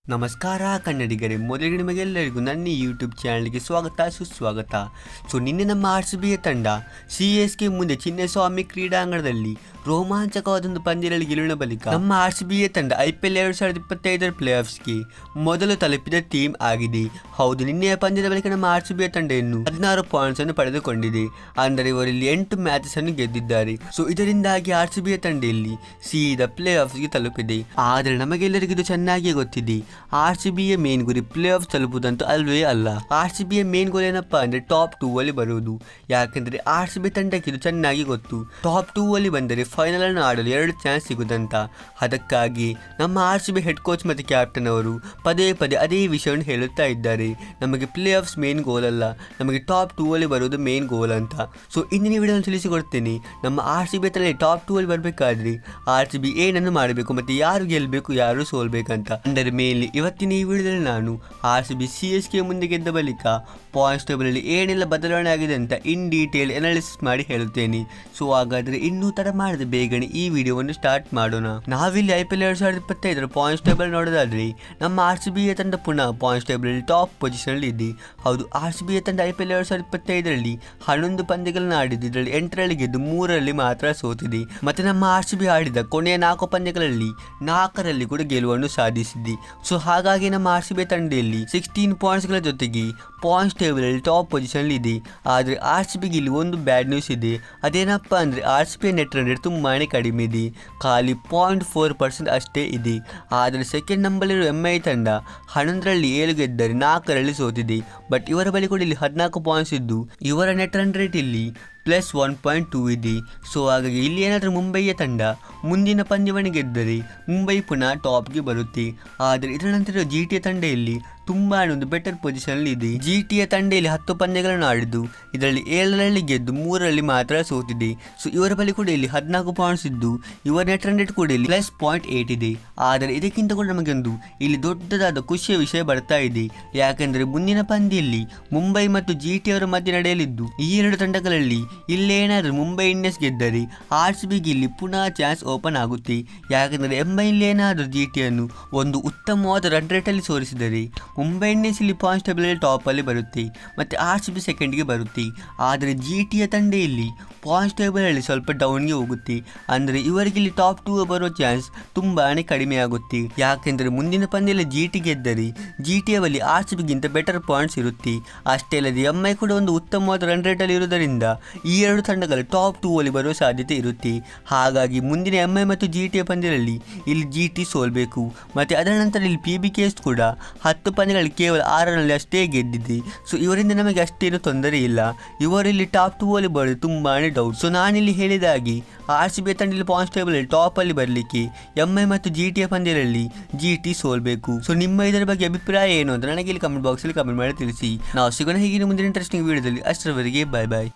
ನಮಸ್ಕಾರ ಕನ್ನಡಿಗರೇ, ಮೊದಲಿಗೆ ನಿಮಗೆಲ್ಲರಿಗೂ ನನ್ನ ಯೂಟ್ಯೂಬ್ ಚಾನಲ್ಗೆ ಸ್ವಾಗತ ಸುಸ್ವಾಗತ. ನಿನ್ನೆ ನಮ್ಮ RCB ತಂಡ CSK ಮುಂದೆ ಚಿನ್ನಸ್ವಾಮಿ ಕ್ರೀಡಾಂಗಣದಲ್ಲಿ ರೋಮಾಂಚಕವಾದೊಂದು ಪಂದ್ಯದಲ್ಲಿ ಗೆಲುವಿನ ಬಳಿಕ ನಮ್ಮ RCB ತಂಡ IPL 2025 ಪ್ಲೇ ಆಫ್ಸ್ಗೆ ಮೊದಲು ತಲುಪಿದ ಟೀಮ್ ಆಗಿದೆ. ಹೌದು, ನಿನ್ನೆಯ ಪಂದ್ಯದ ಬಳಿಕ ನಮ್ಮ RCB ತಂಡ ಇನ್ನು 16 ಪಾಯಿಂಟ್ಸ್ ಅನ್ನು ಪಡೆದುಕೊಂಡಿದೆ. ಅಂದರೆ ಇವರಲ್ಲಿ 8 ಮ್ಯಾಚಸ್ ಅನ್ನು ಗೆದ್ದಿದ್ದಾರೆ. ಇದರಿಂದಾಗಿ RCB ತಂಡ ಇಲ್ಲಿ ಸೀದಾ ಪ್ಲೇ ಆಫ್ಸ್ಗೆ ತಲುಪಿದೆ. ಆದರೆ ನಮಗೆಲ್ಲರಿಗೂ ಇದು ಚೆನ್ನಾಗಿ ಗೊತ್ತಿದೆ, RCBಯ ಮೇನ್ ಗುರಿ ಪ್ಲೇ ಆಫ್ ತಲುಪುವುದಂತೂ ಅಲ್ವೇ ಅಲ್ಲ. RCBಯ ಮೇನ್ ಗೋಲ್ ಏನಪ್ಪಾ ಅಂದ್ರೆ ಟಾಪ್ 2 ಅಲ್ಲಿ ಬರುವುದು. ಯಾಕಂದ್ರೆ RCB ತಂಡಕ್ಕೆ ಇದು ಚೆನ್ನಾಗಿ ಗೊತ್ತು, ಟಾಪ್ 2 ಅಲ್ಲಿ ಬಂದರೆ ಫೈನಲ್ ಅನ್ನು ಆಡಲು 2 ಚಾನ್ಸ್ ಸಿಗುತ್ತಂತ. ಅದಕ್ಕಾಗಿ ನಮ್ಮ RCB ಹೆಡ್ ಕೋಚ್ ಮತ್ತು ಕ್ಯಾಪ್ಟನ್ ಅವರು ಪದೇ ಪದೇ ಅದೇ ವಿಷಯವನ್ನು ಹೇಳುತ್ತಾ ಇದ್ದಾರೆ, ನಮಗೆ ಪ್ಲೇ ಆಫ್ಸ್ ಮೇನ್ ಗೋಲ್ ಅಲ್ಲ, ನಮಗೆ ಟಾಪ್ 2 ಅಲ್ಲಿ ಬರುವುದು ಮೇನ್ ಗೋಲ್ ಅಂತ. ಇಂದಿನ ವಿಡಿಯೋದಲ್ಲಿ ತಿಳಿಸಿಕೊಡ್ತೇನೆ, ನಮ್ಮ RCB ತಂಡ ಟಾಪ್ 2 ಅಲ್ಲಿ ಬರಬೇಕಾದ್ರೆ RCB ಏನನ್ನು ಮಾಡಬೇಕು ಮತ್ತು ಯಾರು ಗೆಲ್ಲಬೇಕು ಯಾರು ಸೋಲ್ಬೇಕಂತ. ಅಂದರೆ ಮೇಲೆ ಇವತ್ತಿನ ಈ ವಿಡಿಯೋದಲ್ಲಿ ನಾನು RCB CSK ಮುಂದೆ ಗೆದ್ದ ಬಳಿಕ ಪಾಯಿಂಟ್ಸ್ ಟೇಬಲ್ ಅಲ್ಲಿ ಏನೆಲ್ಲ ಬದಲಾವಣೆ ಆಗಿದೆ ಅಂತ ಇನ್ ಡೀಟೇಲ್ ಅನಾಲಿಸಿಸ್ ಮಾಡಿ ಹೇಳುತ್ತೇನೆ. ಹಾಗಾದ್ರೆ ಇನ್ನೂ ತಡ ಮಾಡದೆ ಬೇಗನೆ ಈ ವಿಡಿಯೋವನ್ನು ಸ್ಟಾರ್ಟ್ ಮಾಡೋಣ. ನಾವಿಲ್ಲಿ IPL 2025 ಪಾಯಿಂಟ್ಸ್ ಟೇಬಲ್ ನೋಡೋದಾದ್ರೆ ನಮ್ಮ RCB ತಂಡ ಪುನಃ ಪಾಯಿಂಟ್ಸ್ ಟೇಬಲ್ ಅಲ್ಲಿ ಟಾಪ್ ಪೊಸಿಷನ್ ಅಲ್ಲಿ ಇದೆ. ಹೌದು, RCB ತಂಡ IPL 2025 11 ಪಂದ್ಯಗಳನ್ನು ಆಡಿದ್ದು, ಇದರಲ್ಲಿ 8ರಲ್ಲಿ ಗೆದ್ದು 3ರಲ್ಲಿ ಮಾತ್ರ ಸೋತಿದೆ. ಮತ್ತೆ ನಮ್ಮ RCB ಆಡಿದ ಕೊನೆಯ 4 ಪಂದ್ಯಗಳಲ್ಲಿ 4ರಲ್ಲಿ ಕೂಡ ಗೆಲುವನ್ನು ಸಾಧಿಸಿದೆ. ಹಾಗಾಗಿ ನಮ್ಮ RCB ತಂಡದಲ್ಲಿ 16 ಪಾಯಿಂಟ್ಸ್ಗಳ ಜೊತೆಗೆ ಪಾಯಿಂಟ್ಸ್ ಟೇಬಲ್ ಅಲ್ಲಿ ಟಾಪ್ ಪೊಸಿಷನ್ ಇದೆ. ಆದರೆ RCBಗೆ ಇಲ್ಲಿ ಒಂದು ಬ್ಯಾಡ್ ನ್ಯೂಸ್ ಇದೆ. ಅದೇನಪ್ಪ ಅಂದರೆ RCB ನೆಟ್ ರನ್ ರೇಟ್ ತುಂಬಾನೇ ಕಡಿಮೆ ಇದೆ, ಖಾಲಿ 0.4% ಅಷ್ಟೇ ಇದೆ. ಆದರೆ ಸೆಕೆಂಡ್ ನಂಬರ್ಲಿರುವ MI ತಂಡ 11ರಲ್ಲಿ 7 ಗೆದ್ದರೆ 4ರಲ್ಲಿ ಸೋತಿದೆ. ಬಟ್ ಇವರ ಬಳಿ ಕೂಡ ಇಲ್ಲಿ 14 ಪಾಯಿಂಟ್ಸ್ ಇದ್ದು ಇವರ ನೆಟ್ ರನ್ ರೇಟ್ ಇಲ್ಲಿ +1.2 ಇದೆ. ಹಾಗಾಗಿ ಇಲ್ಲಿ ಏನಾದರೂ ಮುಂಬೈಯ ತಂಡ ಮುಂದಿನ ಪಂದ್ಯವನ್ನು ಗೆದ್ದರೆ ಮುಂಬೈ ಪುನಃ ಟಾಪ್ಗೆ ಬರುತ್ತೆ. ಆದರೆ ಇದರ ನಂತರ GT ತಂಡ ಇಲ್ಲಿ ತುಂಬಾ ಒಂದು ಬೆಟರ್ ಪೊಸಿಷನ್ ಇದೆ. GTಯ ತಂಡ ಇಲ್ಲಿ 10 ಪಂದ್ಯಗಳನ್ನು ಆಡಿದ್ದು, ಇದರಲ್ಲಿ 7ರಲ್ಲಿ ಗೆದ್ದು 3ರಲ್ಲಿ ಮಾತ್ರ ಸೋತಿದೆ. ಇವರ ಬಳಿ ಕೂಡ ಇಲ್ಲಿ 14 ಪಾಯಿಂಟ್ಸ್ ಇದ್ದು ಇವರ ನೆಟ್ ರನ್ ರೇಟ್ ಕೂಡ ಇಲ್ಲಿ +0.8 ಇದೆ. ಆದರೆ ಇದಕ್ಕಿಂತ ಕೂಡ ನಮಗೊಂದು ಇಲ್ಲಿ ದೊಡ್ಡದಾದ ಖುಷಿಯ ವಿಷಯ ಬರ್ತಾ ಇದೆ. ಯಾಕೆಂದ್ರೆ ಮುಂದಿನ ಪಂದ್ಯದಲ್ಲಿ ಮುಂಬೈ ಮತ್ತು GT ಅವರ ಮಧ್ಯೆ ನಡೆಯಲಿದ್ದು, ಈ 2 ತಂಡಗಳಲ್ಲಿ ಇಲ್ಲೇನಾದ್ರೂ ಮುಂಬೈ ಇಂಡಿಯನ್ಸ್ ಗೆದ್ದರೆ RCBಗೆ ಇಲ್ಲಿ ಪುನಃ ಚಾನ್ಸ್ ಓಪನ್ ಆಗುತ್ತೆ. ಯಾಕಂದ್ರೆ MI ಇಲ್ಲಿ ಏನಾದರೂ GTಯನ್ನು ಒಂದು ಉತ್ತಮವಾದ ರನ್ ರೇಟ್ ಅಲ್ಲಿ ಸೋಲಿಸಿದರೆ ಮುಂಬೈ ಇಂಡಿಯನ್ಸ್ ಇಲ್ಲಿ ಪಾಯಿಂಟ್ಸ್ ಟೇಬಲ್ ಅಲ್ಲಿ ಟಾಪ್ ಅಲ್ಲಿ ಬರುತ್ತೆ ಮತ್ತೆ RCB ಸೆಕೆಂಡ್ಗೆ ಬರುತ್ತೆ. ಆದರೆ GTಯ ತಂಡ ಇಲ್ಲಿ ಪಾಯಿಂಟ್ಸ್ ಟೇಬಲ್ ಅಲ್ಲಿ ಸ್ವಲ್ಪ ಡೌನ್ಗೆ ಹೋಗುತ್ತೆ. ಅಂದರೆ ಇವರಿಗೆ ಇಲ್ಲಿ ಟಾಪ್ 2 ಬರೋ ಚಾನ್ಸ್ ತುಂಬಾನೇ ಕಡಿಮೆ ಆಗುತ್ತೆ. ಯಾಕೆಂದ್ರೆ ಮುಂದಿನ ಪಂದ್ಯದಲ್ಲಿ GT ಗೆದ್ದರೆ GTಯ ಬಳಿ RCBಗಿಂತ ಬೆಟರ್ ಪಾಯಿಂಟ್ಸ್ ಇರುತ್ತೆ. ಅಷ್ಟೇ ಅಲ್ಲದೆ MI ಕೂಡ ಒಂದು ಉತ್ತಮವಾದ ರನ್ ರೇಟ್ ಅಲ್ಲಿ ಇರುವುದರಿಂದ ಈ 2 ತಂಡಗಳು ಟಾಪ್ 2 ಅಲ್ಲಿ ಬರುವ ಸಾಧ್ಯತೆ ಇರುತ್ತೆ. ಹಾಗಾಗಿ ಮುಂದಿನ MI ಮತ್ತು GTಯ ಪಂದ್ಯದಲ್ಲಿ ಇಲ್ಲಿ GT ಸೋಲ್ಬೇಕು. ಮತ್ತೆ ಅದರ ನಂತರ ಇಲ್ಲಿ PBKS ಕೂಡ 10 ಪಂದ್ಯಗಳಲ್ಲಿ ಕೇವಲ 6ರಲ್ಲಿ ಅಷ್ಟೇ ಗೆದ್ದಿದೆ. ಇವರಿಂದ ನಮಗೆ ಅಷ್ಟೇನು ತೊಂದರೆ ಇಲ್ಲ. ಇವರಲ್ಲಿ ಟಾಪ್ 2 ಅಲ್ಲಿ ಬರೋದು ತುಂಬಾನೇ ಡೌಟ್. ನಾನಿಲ್ಲಿ ಹೇಳಿದ ಹಾಗೆ RCB ತಂಡದಲ್ಲಿ ಪಾಯಿಂಟ್ಸ್ ಟೇಬಲ್ ಅಲ್ಲಿ ಟಾಪ್ ಅಲ್ಲಿ ಬರಲಿಕ್ಕೆ MI ಮತ್ತು GTಯ ಪಂದ್ಯದಲ್ಲಿ GT ಸೋಲ್ಬೇಕು. ನಿಮ್ಮ ಇದರ ಬಗ್ಗೆ ಅಭಿಪ್ರಾಯ ಏನು ಅಂತ ನನಗೆ ಇಲ್ಲಿ ಕಮೆಂಟ್ ಬಾಕ್ಸ್ ಅಲ್ಲಿ ಕಮೆಂಟ್ ಮಾಡಿ ತಿಳಿಸಿ. ನಾವು ಸಿಗೋಣ ಹೀಗೆ ಮುಂದಿನ ಇಂಟ್ರೆಸ್ಟಿಂಗ್ ವಿಡಿಯೋದಲ್ಲಿ. ಅಷ್ಟರವರೆಗೆ ಬಾಯ್ ಬಾಯ್.